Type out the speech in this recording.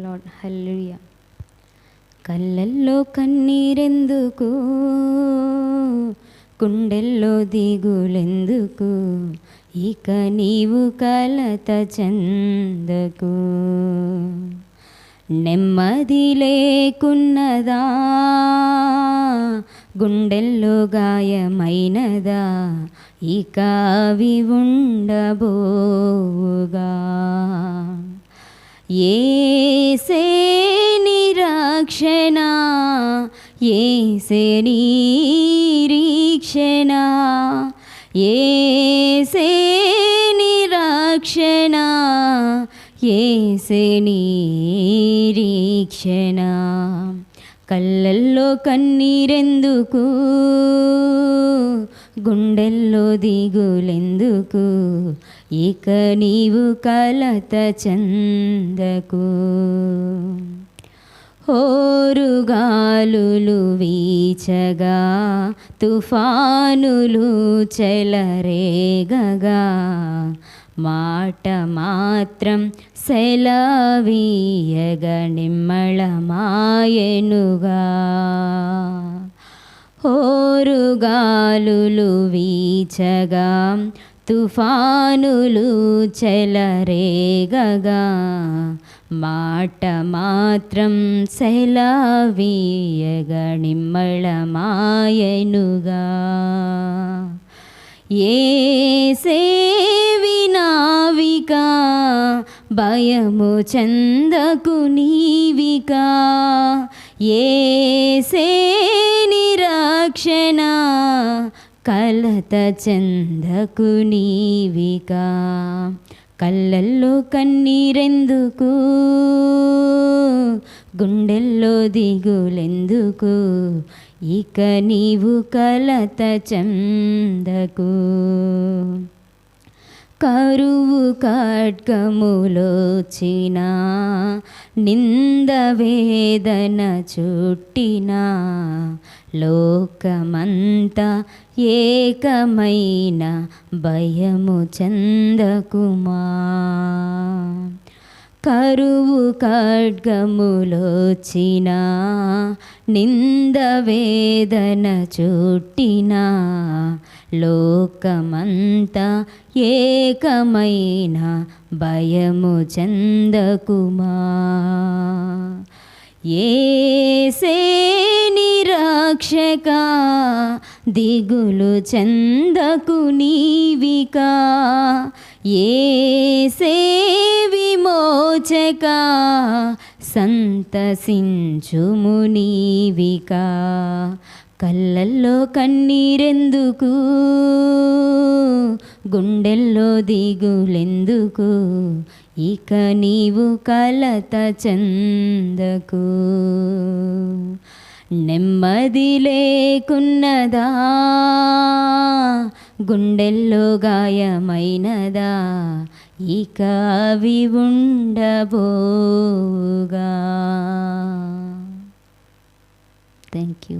Lord హల్లెలూయా. కళ్ళల్లో కన్నీరెందుకు, గుండెల్లో దిగులెందుకు, ఇక నీవు కలత చెందకు. నెమ్మది లేకున్నదా, గుండెల్లో గాయమైనదా, ఇక అవి ఉండబోవుగా. యేసే నిరీక్షణ, యేసే నిరీక్షణ, యేసే నిరీక్షణ, యేసే నిరీక్షణ. కళ్ళల్లో కన్నీరెందుకు, గుండెల్లో దిగులెందుకు, ఇక నీవు కలత చెందకు. హోరుగాలులు వీచగా, తుఫానులు చెలరేగగా, మాట మాత్రం సెలవీయగ నిమ్మళమాయెనుగా. హోరుగాలులు వీచగా, తుఫానులు చెలరేగగా, మాట మాత్రం సెలవీయగ నిమ్మళమాయెనుగా. యేసే వినావిక, భయము చెందకు నీవిక, యేసే నిరీక్షణ, కలత చెందకు నీవిక. కళ్ళల్లో కన్నీరెందుకు, గుండెల్లో దిగులెందుకు, ఇక నీవు కలత చెందకు. కరువు ఖడ్గములోచిన, నింద వేదన చుట్టిన, లోకమంతా ఏకమైన భయము చెందకుమా. కరువు ఖడ్గములోచిన, నింద వేదన చుట్టిన, లోకమంతా ఏకమైన భయము చెందకుమా. యేసే నిరీక్షక, దిగులు చెందకు నీవిక, యేసే విమోచక, సంతసించుము నీవిక. కళ్ళల్లో కన్నీరెందుకు, గుండెల్లో దిగులెందుకు, ఇక నీవు కలత చెందకు. నెమ్మది లేకున్నదా, గుండెల్లో గాయమైనదా, ఇక అవి ఉండబోగా. Thank you.